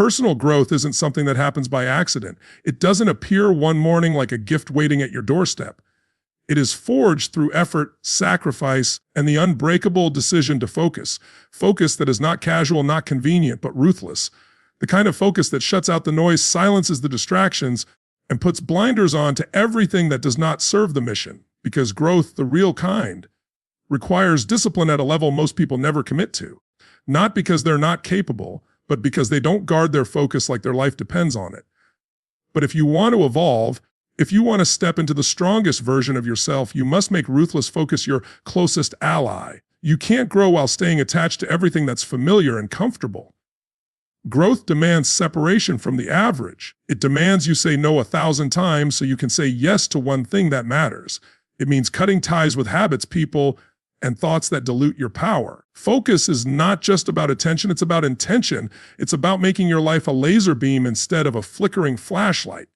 Personal growth isn't something that happens by accident. It doesn't appear one morning like a gift waiting at your doorstep. It is forged through effort, sacrifice, and the unbreakable decision to focus. Focus that is not casual, not convenient, but ruthless. The kind of focus that shuts out the noise, silences the distractions, and puts blinders on to everything that does not serve the mission. Because growth, the real kind, requires discipline at a level most people never commit to. Not because they're not capable, but because they don't guard their focus like their life depends on it. But if you want to evolve, if you want to step into the strongest version of yourself, you must make ruthless focus your closest ally. You can't grow while staying attached to everything that's familiar and comfortable. Growth demands separation from the average. It demands you say no 1,000 times so you can say yes to one thing that matters. It means cutting ties with habits, people, and thoughts that dilute your power. Focus is not just about attention, it's about intention. It's about making your life a laser beam instead of a flickering flashlight.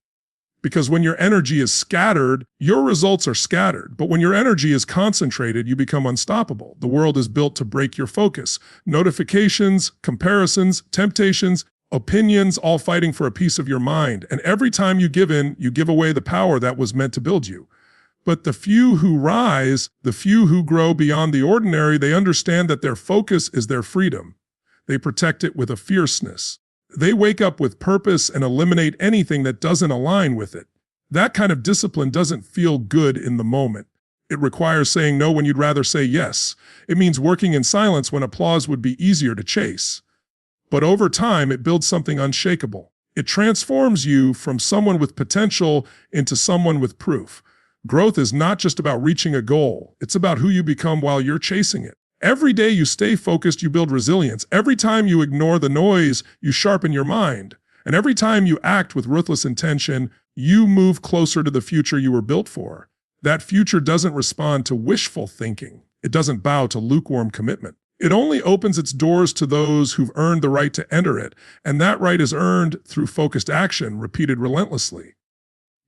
Because when your energy is scattered, your results are scattered. But when your energy is concentrated, you become unstoppable. The world is built to break your focus. Notifications, comparisons, temptations, opinions, all fighting for a piece of your mind. And every time you give in, you give away the power that was meant to build you. But the few who rise, the few who grow beyond the ordinary, they understand that their focus is their freedom. They protect it with a fierceness. They wake up with purpose and eliminate anything that doesn't align with it. That kind of discipline doesn't feel good in the moment. It requires saying no when you'd rather say yes. It means working in silence when applause would be easier to chase. But over time, it builds something unshakable. It transforms you from someone with potential into someone with proof. Growth is not just about reaching a goal. It's about who you become while you're chasing it. Every day you stay focused, you build resilience. Every time you ignore the noise, you sharpen your mind. And every time you act with ruthless intention, you move closer to the future you were built for. That future doesn't respond to wishful thinking. It doesn't bow to lukewarm commitment. It only opens its doors to those who've earned the right to enter it. And that right is earned through focused action, repeated relentlessly.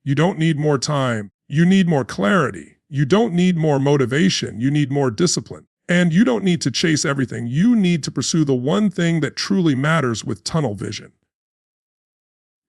You don't need more time. You need more clarity. You don't need more motivation. You need more discipline. And you don't need to chase everything. You need to pursue the one thing that truly matters with tunnel vision.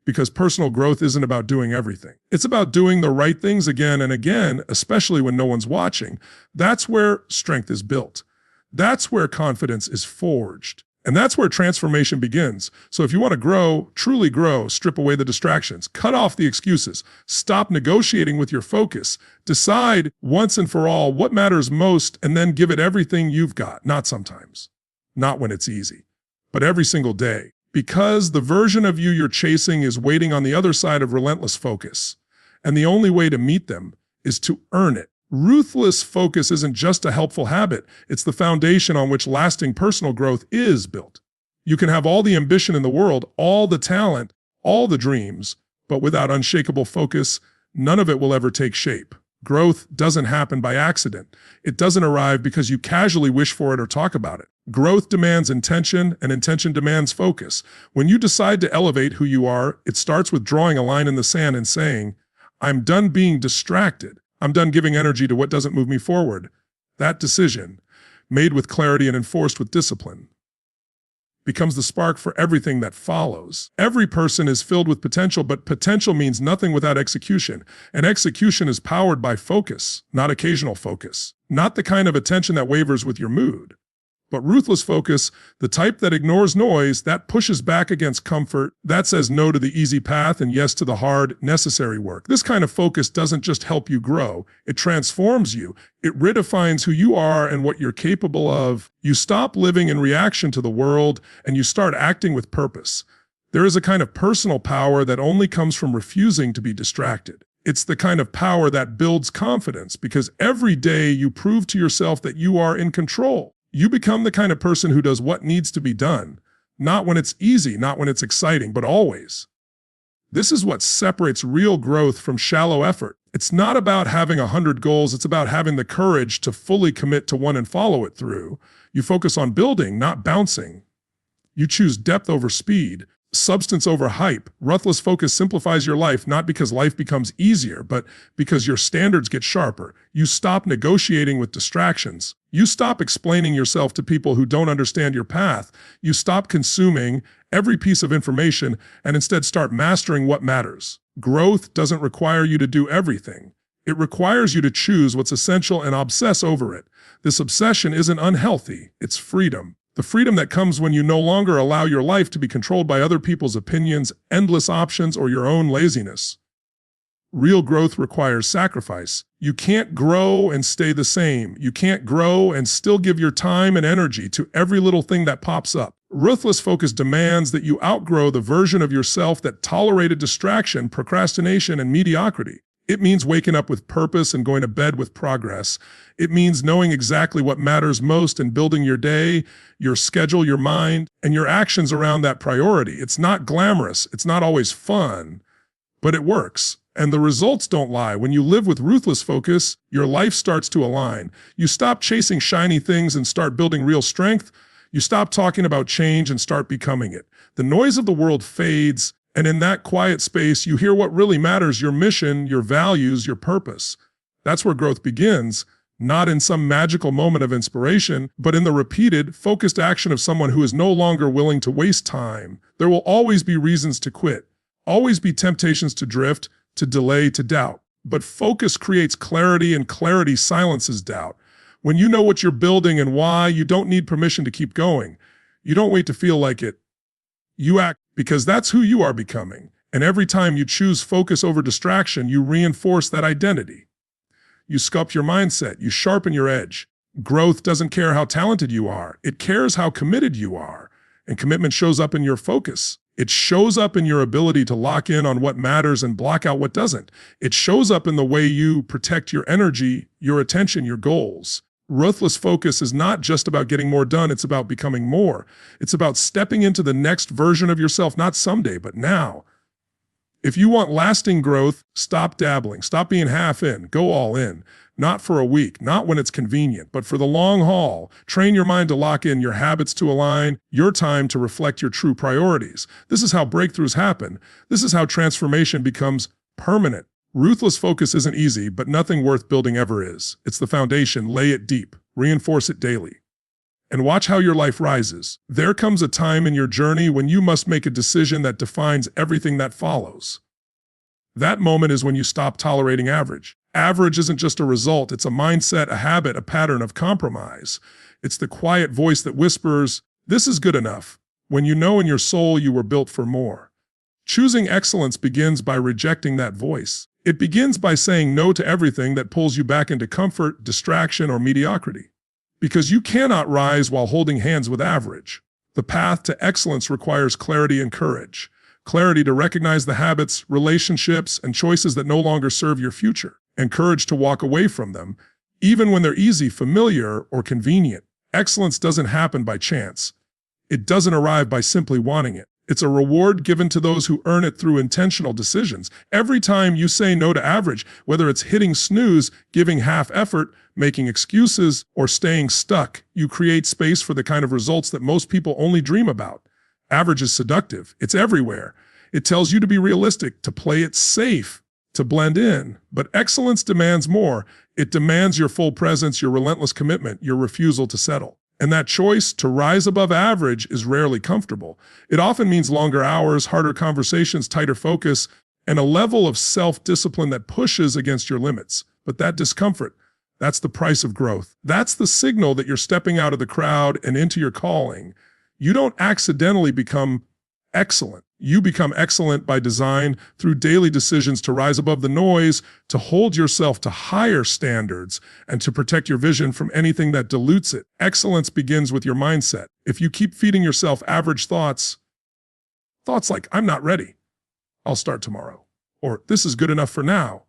Because personal growth isn't about doing everything. It's about doing the right things again and again, especially when no one's watching. That's where strength is built. That's where confidence is forged. And that's where transformation begins. So if you want to grow, truly grow, strip away the distractions, cut off the excuses, stop negotiating with your focus, decide once and for all what matters most, and then give it everything you've got. Not sometimes, not when it's easy, but every single day. Because the version of you you're chasing is waiting on the other side of relentless focus. And the only way to meet them is to earn it. Ruthless focus isn't just a helpful habit. It's the foundation on which lasting personal growth is built. You can have all the ambition in the world, all the talent, all the dreams, but without unshakable focus, none of it will ever take shape. Growth doesn't happen by accident. It doesn't arrive because you casually wish for it or talk about it. Growth demands intention, and intention demands focus. When you decide to elevate who you are, it starts with drawing a line in the sand and saying, I'm done being distracted. I'm done giving energy to what doesn't move me forward. That decision, made with clarity and enforced with discipline, becomes the spark for everything that follows. Every person is filled with potential, but potential means nothing without execution. And execution is powered by focus, not occasional focus. Not the kind of attention that wavers with your mood. But ruthless focus, the type that ignores noise, that pushes back against comfort, that says no to the easy path and yes to the hard, necessary work. This kind of focus doesn't just help you grow, it transforms you. It redefines who you are and what you're capable of. You stop living in reaction to the world and you start acting with purpose. There is a kind of personal power that only comes from refusing to be distracted. It's the kind of power that builds confidence because every day you prove to yourself that you are in control. You become the kind of person who does what needs to be done, not when it's easy, not when it's exciting, but always. This is what separates real growth from shallow effort. It's not about having 100 goals, it's about having the courage to fully commit to one and follow it through. You focus on building, not bouncing. You choose depth over speed, substance over hype. Ruthless focus simplifies your life, not because life becomes easier, but because your standards get sharper. You stop negotiating with distractions. You stop explaining yourself to people who don't understand your path. You stop consuming every piece of information and instead start mastering what matters. Growth doesn't require you to do everything. It requires you to choose what's essential and obsess over it. This obsession isn't unhealthy, it's freedom. The freedom that comes when you no longer allow your life to be controlled by other people's opinions, endless options, or your own laziness. Real growth requires sacrifice. You can't grow and stay the same. You can't grow and still give your time and energy to every little thing that pops up. Ruthless focus demands that you outgrow the version of yourself that tolerated distraction, procrastination, and mediocrity. It means waking up with purpose and going to bed with progress. It means knowing exactly what matters most and building your day, your schedule, your mind, and your actions around that priority. It's not glamorous. It's not always fun, but it works. And the results don't lie. When you live with ruthless focus, your life starts to align. You stop chasing shiny things and start building real strength. You stop talking about change and start becoming it. The noise of the world fades, and in that quiet space, you hear what really matters, your mission, your values, your purpose. That's where growth begins, not in some magical moment of inspiration, but in the repeated, focused action of someone who is no longer willing to waste time. There will always be reasons to quit, always be temptations to drift, to delay, to doubt. But focus creates clarity, and clarity silences doubt. When you know what you're building and why, you don't need permission to keep going. You don't wait to feel like it. You act because that's who you are becoming. And every time you choose focus over distraction, you reinforce that identity. You sculpt your mindset, you sharpen your edge. Growth doesn't care how talented you are. It cares how committed you are. And commitment shows up in your focus. It shows up in your ability to lock in on what matters and block out what doesn't. It shows up in the way you protect your energy, your attention, your goals. Ruthless focus is not just about getting more done, it's about becoming more. It's about stepping into the next version of yourself, not someday, but now. If you want lasting growth, stop dabbling, stop being half in, go all in. Not for a week, not when it's convenient, but for the long haul. Train your mind to lock in, your habits to align, your time to reflect your true priorities. This is how breakthroughs happen. This is how transformation becomes permanent. Ruthless focus isn't easy, but nothing worth building ever is. It's the foundation. Lay it deep. Reinforce it daily. And watch how your life rises. There comes a time in your journey when you must make a decision that defines everything that follows. That moment is when you stop tolerating average. Average isn't just a result, it's a mindset, a habit, a pattern of compromise. It's the quiet voice that whispers, "This is good enough," when you know in your soul you were built for more. Choosing excellence begins by rejecting that voice. It begins by saying no to everything that pulls you back into comfort, distraction, or mediocrity. Because you cannot rise while holding hands with average. The path to excellence requires clarity and courage. Clarity to recognize the habits, relationships, and choices that no longer serve your future. And courage to walk away from them, even when they're easy, familiar, or convenient. Excellence doesn't happen by chance. It doesn't arrive by simply wanting it. It's a reward given to those who earn it through intentional decisions. Every time you say no to average, whether it's hitting snooze, giving half effort, making excuses, or staying stuck, you create space for the kind of results that most people only dream about. Average is seductive. It's everywhere. It tells you to be realistic, to play it safe, to blend in. But excellence demands more. It demands your full presence, your relentless commitment, your refusal to settle. And that choice to rise above average is rarely comfortable. It often means longer hours, harder conversations, tighter focus, and a level of self-discipline that pushes against your limits. But that discomfort, that's the price of growth. That's the signal that you're stepping out of the crowd and into your calling. You don't accidentally become excellent. You become excellent by design through daily decisions to rise above the noise, to hold yourself to higher standards, and to protect your vision from anything that dilutes it. Excellence begins with your mindset. If you keep feeding yourself average thoughts like, "I'm not ready, I'll start tomorrow," or "this is good enough for now,"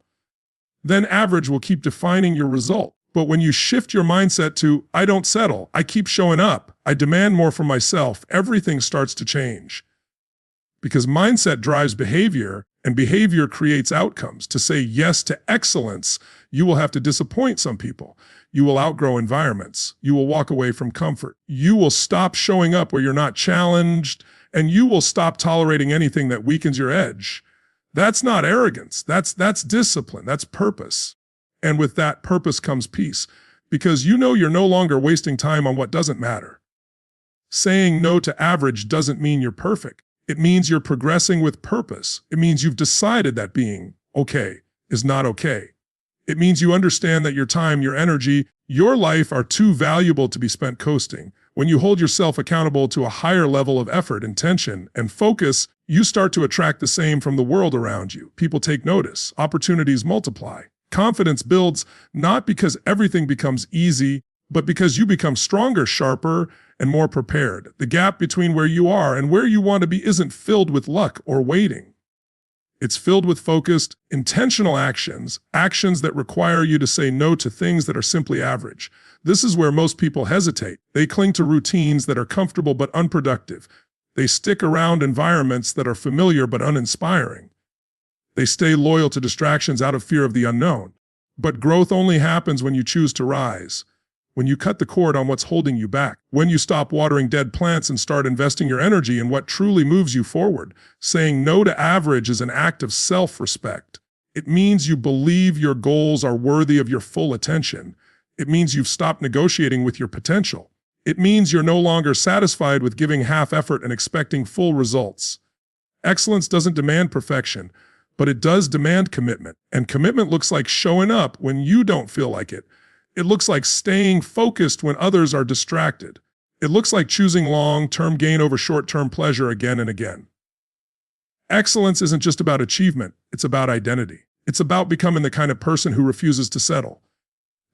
then average will keep defining your result. But when you shift your mindset to, "I don't settle, I keep showing up, I demand more from myself," everything starts to change. Because mindset drives behavior, and behavior creates outcomes. To say yes to excellence, you will have to disappoint some people. You will outgrow environments. You will walk away from comfort. You will stop showing up where you're not challenged, and you will stop tolerating anything that weakens your edge. That's not arrogance. That's discipline. That's purpose. And with that purpose comes peace, because you know you're no longer wasting time on what doesn't matter. Saying no to average doesn't mean you're perfect. It means you're progressing with purpose. It means you've decided that being okay is not okay. It means you understand that your time, your energy, your life are too valuable to be spent coasting. When you hold yourself accountable to a higher level of effort, intention, and focus, you start to attract the same from the world around you. People take notice. Opportunities multiply. Confidence builds not because everything becomes easy, but because you become stronger, sharper, and more prepared. The gap between where you are and where you want to be isn't filled with luck or waiting. It's filled with focused, intentional actions, actions that require you to say no to things that are simply average. This is where most people hesitate. They cling to routines that are comfortable but unproductive. They stick around environments that are familiar but uninspiring. They stay loyal to distractions out of fear of the unknown. But growth only happens when you choose to rise. When you cut the cord on what's holding you back, when you stop watering dead plants and start investing your energy in what truly moves you forward. Saying no to average is an act of self-respect. It means you believe your goals are worthy of your full attention. It means you've stopped negotiating with your potential. It means you're no longer satisfied with giving half effort and expecting full results. Excellence doesn't demand perfection, but it does demand commitment. And commitment looks like showing up when you don't feel like it. It looks like staying focused when others are distracted. It looks like choosing long-term gain over short-term pleasure again and again. Excellence isn't just about achievement, it's about identity. It's about becoming the kind of person who refuses to settle.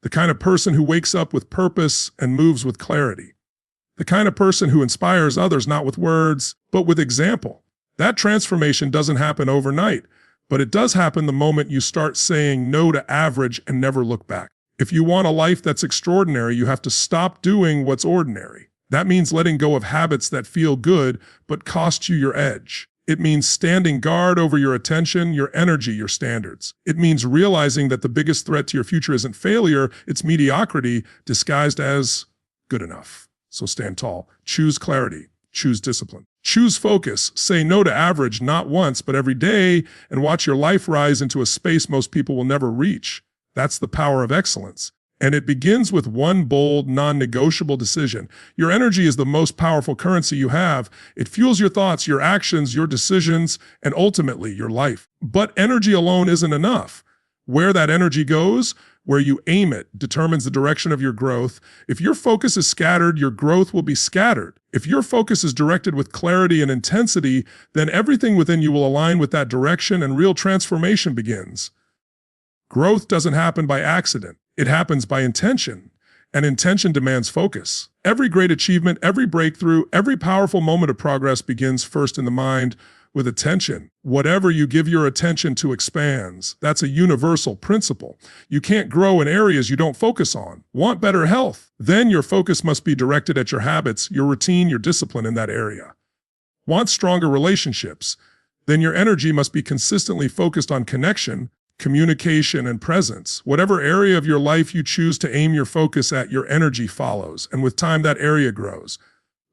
The kind of person who wakes up with purpose and moves with clarity. The kind of person who inspires others not with words, but with example. That transformation doesn't happen overnight, but it does happen the moment you start saying no to average and never look back. If you want a life that's extraordinary, you have to stop doing what's ordinary. That means letting go of habits that feel good but cost you your edge. It means standing guard over your attention, your energy, your standards. It means realizing that the biggest threat to your future isn't failure, it's mediocrity disguised as good enough. So stand tall. Choose clarity. Choose discipline. Choose focus. Say no to average not once but every day, and watch your life rise into a space most people will never reach. That's the power of excellence. And it begins with one bold, non-negotiable decision. Your energy is the most powerful currency you have. It fuels your thoughts, your actions, your decisions, and ultimately your life. But energy alone isn't enough. Where that energy goes, where you aim it, determines the direction of your growth. If your focus is scattered, your growth will be scattered. If your focus is directed with clarity and intensity, then everything within you will align with that direction and real transformation begins. Growth doesn't happen by accident. It happens by intention, and intention demands focus. Every great achievement, every breakthrough, every powerful moment of progress begins first in the mind with attention. Whatever you give your attention to expands. That's a universal principle. You can't grow in areas you don't focus on. Want better health? Then your focus must be directed at your habits, your routine, your discipline in that area. Want stronger relationships? Then your energy must be consistently focused on connection, communication, and presence. Whatever area of your life you choose to aim your focus at, your energy follows, and with time that area grows.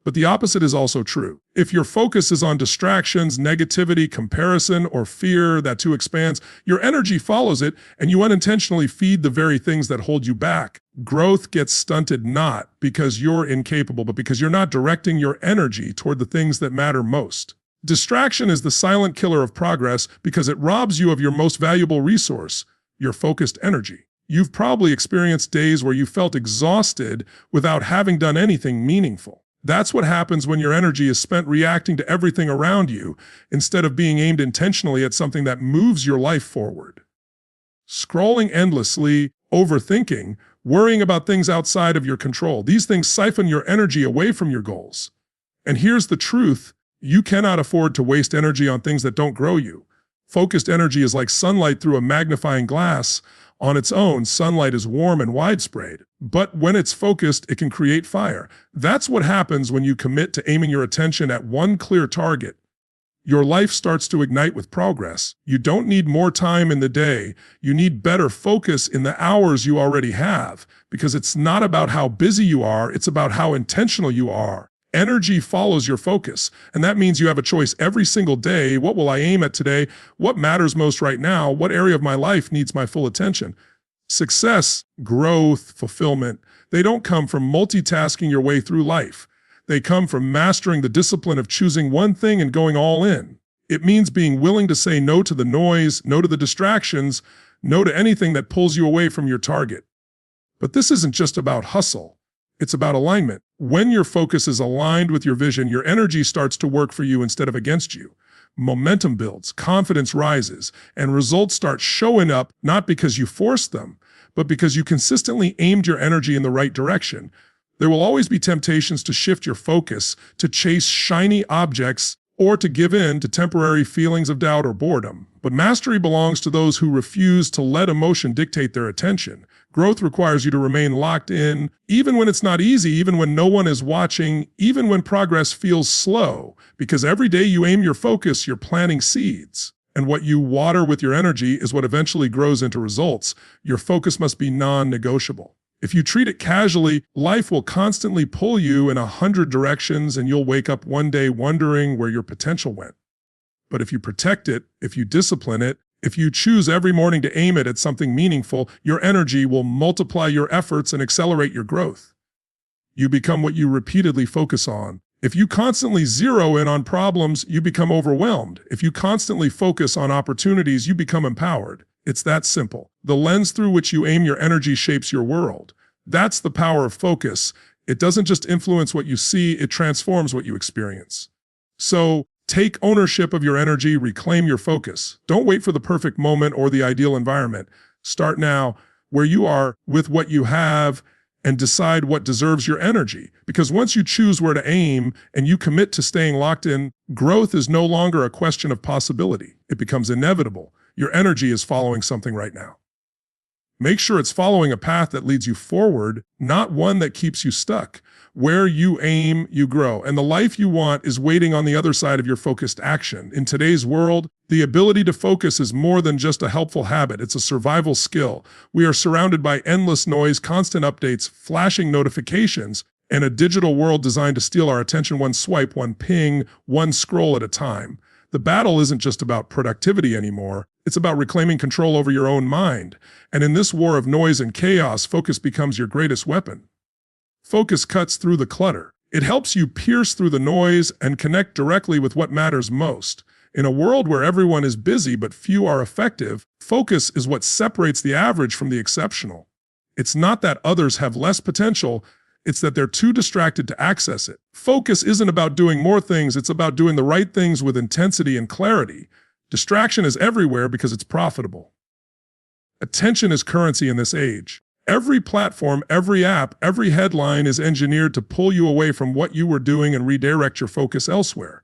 But the opposite is also true. If your focus is on distractions, negativity, comparison, or fear that too expands, your energy follows it, and you unintentionally feed the very things that hold you back. Growth gets stunted not because you're incapable, but because you're not directing your energy toward the things that matter most. Distraction is the silent killer of progress because it robs you of your most valuable resource, your focused energy. You've probably experienced days where you felt exhausted without having done anything meaningful. That's what happens when your energy is spent reacting to everything around you instead of being aimed intentionally at something that moves your life forward. Scrolling endlessly, overthinking, worrying about things outside of your control. These things siphon your energy away from your goals. And here's the truth. You cannot afford to waste energy on things that don't grow you. Focused energy is like sunlight through a magnifying glass. On its own, sunlight is warm and widespread. But when it's focused, it can create fire. That's what happens when you commit to aiming your attention at one clear target. Your life starts to ignite with progress. You don't need more time in the day. You need better focus in the hours you already have, because it's not about how busy you are, it's about how intentional you are. Energy follows your focus, and that means you have a choice every single day. What will I aim at today? What matters most right now? What area of my life needs my full attention? Success, growth, fulfillment, they don't come from multitasking your way through life. They come from mastering the discipline of choosing one thing and going all in. It means being willing to say no to the noise, no to the distractions, no to anything that pulls you away from your target. But this isn't just about hustle. It's about alignment. When your focus is aligned with your vision, your energy starts to work for you instead of against you. Momentum builds, confidence rises, and results start showing up not because you forced them, but because you consistently aimed your energy in the right direction. There will always be temptations to shift your focus, to chase shiny objects, or to give in to temporary feelings of doubt or boredom. But mastery belongs to those who refuse to let emotion dictate their attention. Growth requires you to remain locked in, even when it's not easy, even when no one is watching, even when progress feels slow, because every day you aim your focus, you're planting seeds. And what you water with your energy is what eventually grows into results. Your focus must be non-negotiable. If you treat it casually, life will constantly pull you in 100 directions, and you'll wake up one day wondering where your potential went. But if you protect it, if you discipline it, if you choose every morning to aim it at something meaningful, your energy will multiply your efforts and accelerate your growth. You become what you repeatedly focus on. If you constantly zero in on problems, you become overwhelmed. If you constantly focus on opportunities, you become empowered. It's that simple. The lens through which you aim your energy shapes your world. That's the power of focus. It doesn't just influence what you see, it transforms what you experience. So, take ownership of your energy, reclaim your focus. Don't wait for the perfect moment or the ideal environment. Start now, where you are, with what you have, and decide what deserves your energy. Because once you choose where to aim and you commit to staying locked in, growth is no longer a question of possibility. It becomes inevitable. Your energy is following something right now. Make sure it's following a path that leads you forward, not one that keeps you stuck. Where you aim, you grow, and the life you want is waiting on the other side of your focused action. In today's world, the ability to focus is more than just a helpful habit. It's a survival skill. We are surrounded by endless noise, constant updates, flashing notifications, and a digital world designed to steal our attention one swipe, one ping, one scroll at a time. The battle isn't just about productivity anymore. It's about reclaiming control over your own mind. And in this war of noise and chaos, focus becomes your greatest weapon. Focus cuts through the clutter. It helps you pierce through the noise and connect directly with what matters most. In a world where everyone is busy but few are effective, focus is what separates the average from the exceptional. It's not that others have less potential, it's that they're too distracted to access it. Focus isn't about doing more things, it's about doing the right things with intensity and clarity. Distraction is everywhere because it's profitable. Attention is currency in this age. Every platform, every app, every headline is engineered to pull you away from what you were doing and redirect your focus elsewhere.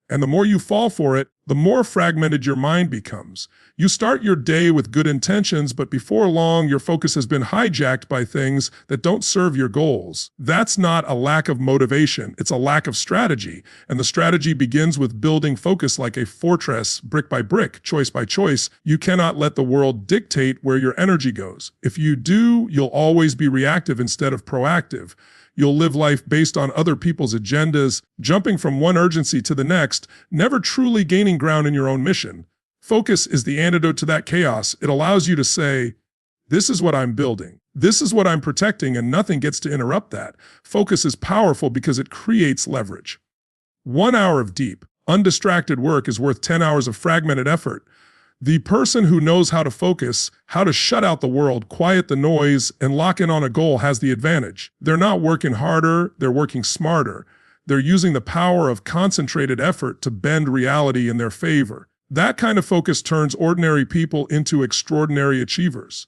And the more you fall for it, the more fragmented your mind becomes. You start your day with good intentions, but before long, your focus has been hijacked by things that don't serve your goals. That's not a lack of motivation, it's a lack of strategy. And the strategy begins with building focus like a fortress, brick by brick, choice by choice. You cannot let the world dictate where your energy goes. If you do, you'll always be reactive instead of proactive. You'll live life based on other people's agendas, jumping from one urgency to the next, never truly gaining ground in your own mission. Focus is the antidote to that chaos. It allows you to say, this is what I'm building. This is what I'm protecting, and nothing gets to interrupt that. Focus is powerful because it creates leverage. 1 hour of deep, undistracted work is worth 10 hours of fragmented effort. The person who knows how to focus, how to shut out the world, quiet the noise, and lock in on a goal has the advantage. They're not working harder, they're working smarter. They're using the power of concentrated effort to bend reality in their favor. That kind of focus turns ordinary people into extraordinary achievers.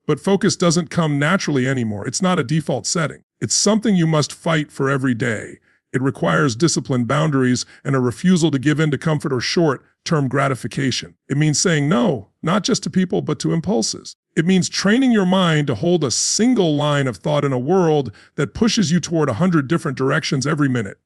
But focus doesn't come naturally anymore. It's not a default setting. It's something you must fight for every day. It requires disciplined boundaries and a refusal to give in to comfort or short-term gratification. It means saying no, not just to people, but to impulses. It means training your mind to hold a single line of thought in a world that pushes you toward 100 different directions every minute.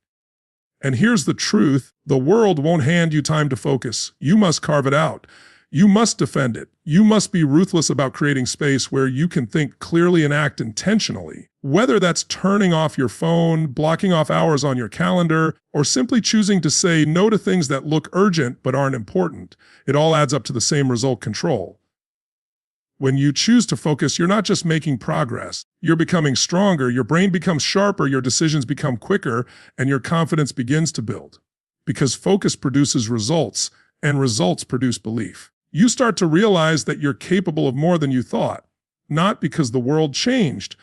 And here's the truth, the world won't hand you time to focus. You must carve it out. You must defend it. You must be ruthless about creating space where you can think clearly and act intentionally. Whether that's turning off your phone, blocking off hours on your calendar, or simply choosing to say no to things that look urgent but aren't important, it all adds up to the same result: control. When you choose to focus, you're not just making progress, you're becoming stronger, your brain becomes sharper, your decisions become quicker, and your confidence begins to build. Because focus produces results, and results produce belief. You start to realize that you're capable of more than you thought, not because the world changed,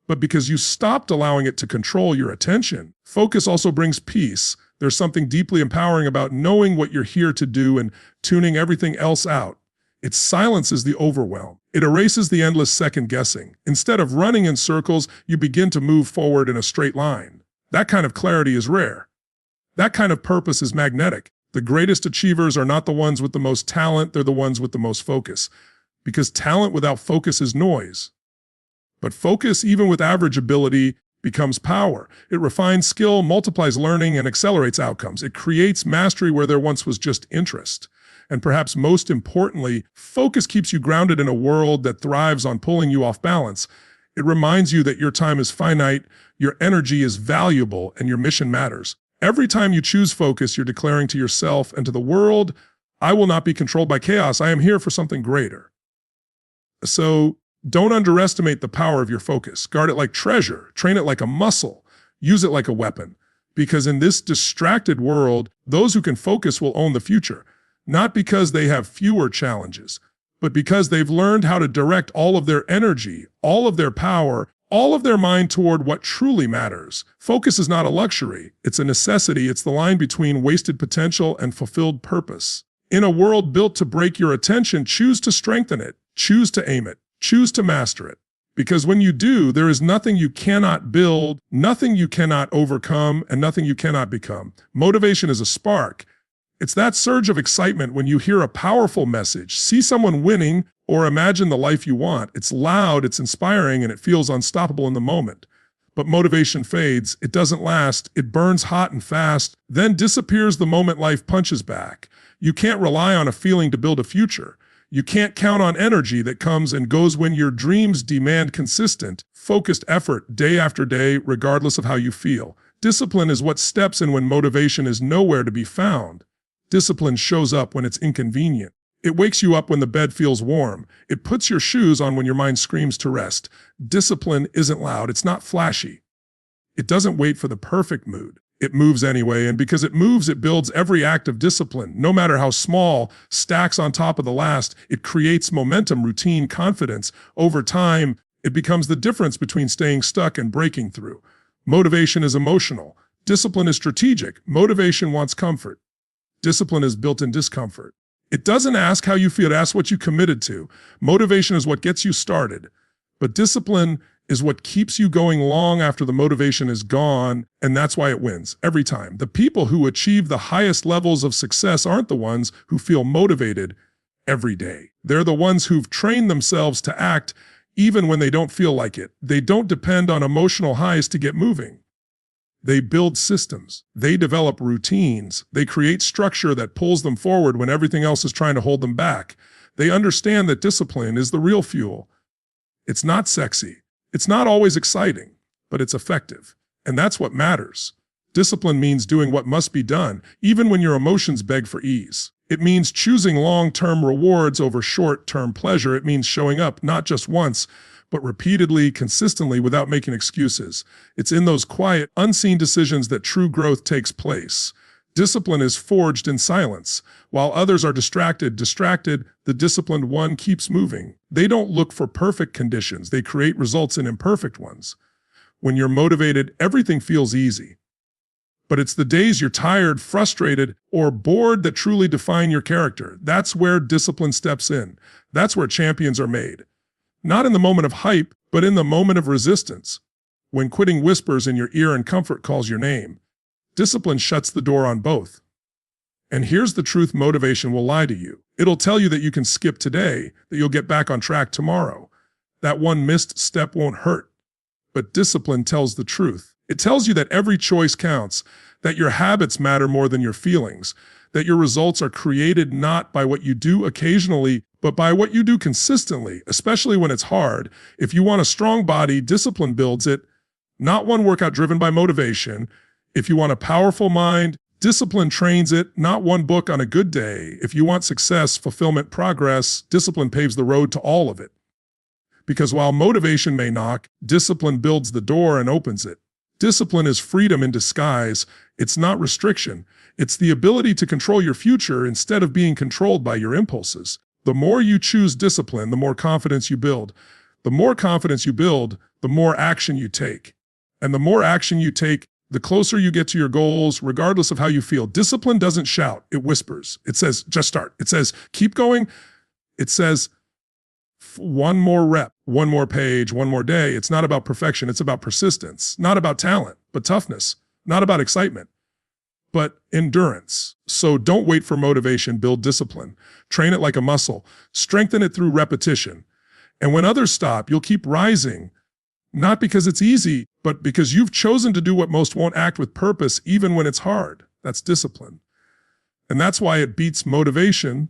but because you stopped allowing it to control your attention. Focus also brings peace. There's something deeply empowering about knowing what you're here to do and tuning everything else out. It silences the overwhelm. It erases the endless second-guessing. Instead of running in circles, you begin to move forward in a straight line. That kind of clarity is rare. That kind of purpose is magnetic. The greatest achievers are not the ones with the most talent, they're the ones with the most focus. Because talent without focus is noise. But focus, even with average ability, becomes power. It refines skill, multiplies learning, and accelerates outcomes. It creates mastery where there once was just interest. And perhaps most importantly, focus keeps you grounded in a world that thrives on pulling you off balance. It reminds you that your time is finite, your energy is valuable, and your mission matters. Every time you choose focus, you're declaring to yourself and to the world, I will not be controlled by chaos. I am here for something greater. So, don't underestimate the power of your focus. Guard it like treasure. Train it like a muscle. Use it like a weapon. Because in this distracted world, those who can focus will own the future. Not because they have fewer challenges, but because they've learned how to direct all of their energy, all of their power, all of their mind toward what truly matters. Focus is not a luxury. It's a necessity. It's the line between wasted potential and fulfilled purpose. In a world built to break your attention, choose to strengthen it. Choose to aim it. Choose to master it. Because when you do, there is nothing you cannot build, nothing you cannot overcome, and nothing you cannot become. Motivation is a spark. It's that surge of excitement when you hear a powerful message, see someone winning, or imagine the life you want. It's loud, it's inspiring, and it feels unstoppable in the moment. But motivation fades. It doesn't last. It burns hot and fast, then disappears the moment life punches back. You can't rely on a feeling to build a future. You can't count on energy that comes and goes when your dreams demand consistent, focused effort day after day, regardless of how you feel. Discipline is what steps in when motivation is nowhere to be found. Discipline shows up when it's inconvenient. It wakes you up when the bed feels warm. It puts your shoes on when your mind screams to rest. Discipline isn't loud. It's not flashy. It doesn't wait for the perfect mood. It moves anyway, and because it moves, it builds. Every act of discipline, no matter how small, stacks on top of the last. It creates momentum, routine, confidence. Over time, it becomes the difference between staying stuck and breaking through. Motivation is emotional. Discipline is strategic. Motivation wants comfort. Discipline is built in discomfort. It doesn't ask how you feel, it asks what you committed to. Motivation is what gets you started, but discipline is what keeps you going long after the motivation is gone, and that's why it wins every time. The people who achieve the highest levels of success aren't the ones who feel motivated every day. They're the ones who've trained themselves to act even when they don't feel like it. They don't depend on emotional highs to get moving. They build systems. They develop routines. They create structure that pulls them forward when everything else is trying to hold them back. They understand that discipline is the real fuel. It's not sexy. It's not always exciting, but it's effective. And that's what matters. Discipline means doing what must be done, even when your emotions beg for ease. It means choosing long-term rewards over short-term pleasure. It means showing up not just once, but repeatedly, consistently, without making excuses. It's in those quiet, unseen decisions that true growth takes place. Discipline is forged in silence. While others are distracted, the disciplined one keeps moving. They don't look for perfect conditions. They create results in imperfect ones. When you're motivated, everything feels easy. But it's the days you're tired, frustrated, or bored that truly define your character. That's where discipline steps in. That's where champions are made. Not in the moment of hype, but in the moment of resistance. When quitting whispers in your ear and comfort calls your name. Discipline shuts the door on both. And here's the truth: motivation will lie to you. It'll tell you that you can skip today, that you'll get back on track tomorrow. That one missed step won't hurt. But discipline tells the truth. It tells you that every choice counts, that your habits matter more than your feelings, that your results are created not by what you do occasionally, but by what you do consistently, especially when it's hard. If you want a strong body, discipline builds it, not one workout driven by motivation. If you want a powerful mind, discipline trains it, not one book on a good day. If you want success, fulfillment, progress, discipline paves the road to all of it. Because while motivation may knock, discipline builds the door and opens it. Discipline is freedom in disguise. It's not restriction. It's the ability to control your future instead of being controlled by your impulses. The more you choose discipline, the more confidence you build. The more confidence you build, the more action you take. And the more action you take, the closer you get to your goals, regardless of how you feel. Discipline doesn't shout, it whispers. It says, just start. It says, keep going. It says, one more rep, one more page, one more day. It's not about perfection, it's about persistence. Not about talent, but toughness. Not about excitement, but endurance. So don't wait for motivation, build discipline. Train it like a muscle. Strengthen it through repetition. And when others stop, you'll keep rising. Not because it's easy, but because you've chosen to do what most won't act with purpose, even when it's hard. That's discipline. And that's why it beats motivation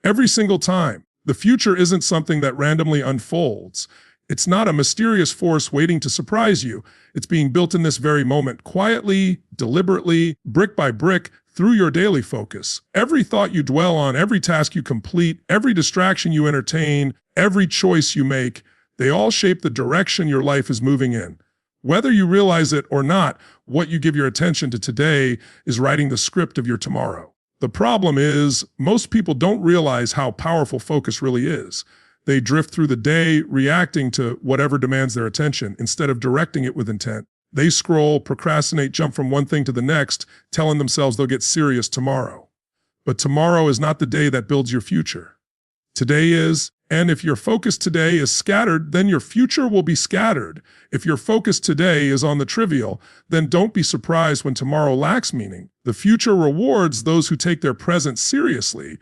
every single time. The future isn't something that randomly unfolds. It's not a mysterious force waiting to surprise you. It's being built in this very moment, quietly, deliberately, brick by brick, through your daily focus. Every thought you dwell on, every task you complete, every distraction you entertain, every choice you make, they all shape the direction your life is moving in. Whether you realize it or not, what you give your attention to today is writing the script of your tomorrow. The problem is, most people don't realize how powerful focus really is. They drift through the day reacting to whatever demands their attention instead of directing it with intent. They scroll, procrastinate, jump from one thing to the next, telling themselves they'll get serious tomorrow. But tomorrow is not the day that builds your future. Today is, and if your focus today is scattered, then your future will be scattered. If your focus today is on the trivial, then don't be surprised when tomorrow lacks meaning. The future rewards those who take their present seriously,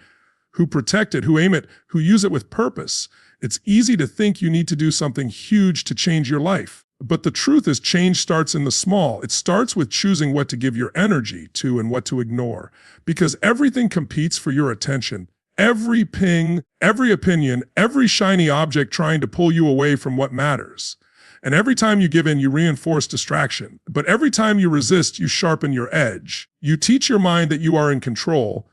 who protect it, who aim it, who use it with purpose. It's easy to think you need to do something huge to change your life. But the truth is, change starts in the small. It starts with choosing what to give your energy to and what to ignore. Because everything competes for your attention. Every ping, every opinion, every shiny object trying to pull you away from what matters. And every time you give in, you reinforce distraction. But every time you resist, you sharpen your edge. You teach your mind that you are in control,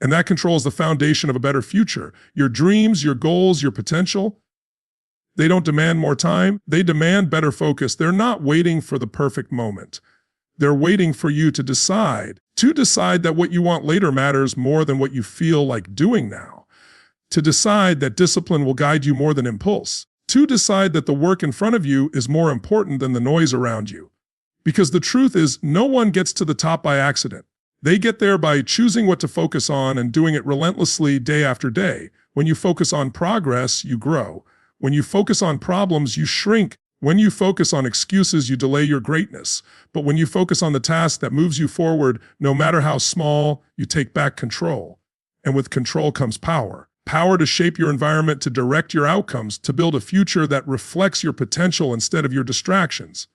and that control is the foundation of a better future. Your dreams, your goals, your potential, they don't demand more time. They demand better focus. They're not waiting for the perfect moment. They're waiting for you to decide that what you want later matters more than what you feel like doing now. To decide that discipline will guide you more than impulse. To decide that the work in front of you is more important than the noise around you. Because the truth is, no one gets to the top by accident. They get there by choosing what to focus on and doing it relentlessly day after day. When you focus on progress, you grow. When you focus on problems, you shrink. When you focus on excuses, you delay your greatness. But when you focus on the task that moves you forward, no matter how small, you take back control. And with control comes power. Power to shape your environment, to direct your outcomes, to build a future that reflects your potential instead of your distractions.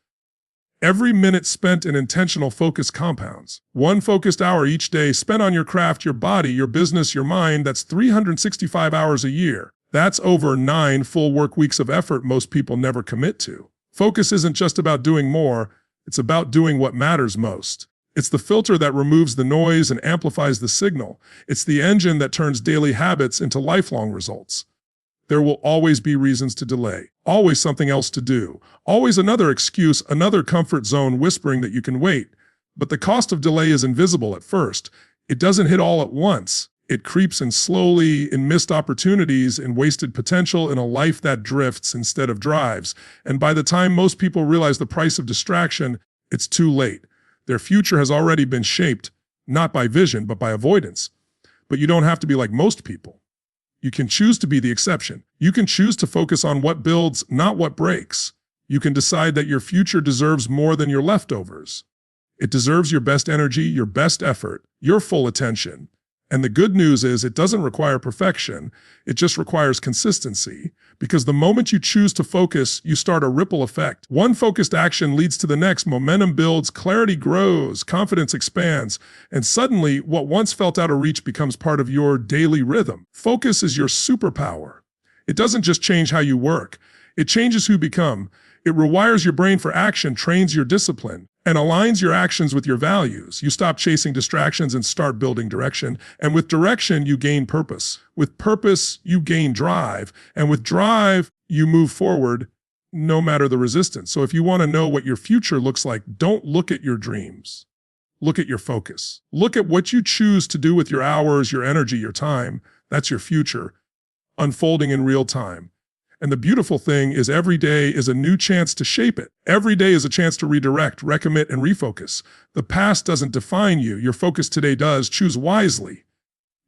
Every minute spent in intentional focus compounds. One focused hour each day spent on your craft, your body, your business, your mind, that's 365 hours a year. That's over 9 full work weeks of effort most people never commit to. Focus isn't just about doing more, it's about doing what matters most. It's the filter that removes the noise and amplifies the signal. It's the engine that turns daily habits into lifelong results. There will always be reasons to delay, always something else to do, always another excuse, another comfort zone whispering that you can wait. But the cost of delay is invisible at first. It doesn't hit all at once. It creeps in slowly, in missed opportunities, in wasted potential, in a life that drifts instead of drives. And by the time most people realize the price of distraction, it's too late. Their future has already been shaped, not by vision, but by avoidance. But you don't have to be like most people. You can choose to be the exception. You can choose to focus on what builds, not what breaks. You can decide that your future deserves more than your leftovers. It deserves your best energy, your best effort, your full attention. And the good news is it doesn't require perfection. It just requires consistency. Because the moment you choose to focus, you start a ripple effect. One focused action leads to the next, momentum builds, clarity grows, confidence expands, and suddenly what once felt out of reach becomes part of your daily rhythm. Focus is your superpower. It doesn't just change how you work. It changes who you become. It rewires your brain for action, trains your discipline, and aligns your actions with your values. You stop chasing distractions and start building direction. And with direction, you gain purpose. With purpose, you gain drive. And with drive, you move forward no matter the resistance. So if you want to know what your future looks like, don't look at your dreams. Look at your focus. Look at what you choose to do with your hours, your energy, your time. That's your future, unfolding in real time. And the beautiful thing is every day is a new chance to shape it. Every day is a chance to redirect, recommit, and refocus. The past doesn't define you. Your focus today does. Choose wisely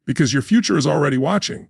because your future is already watching.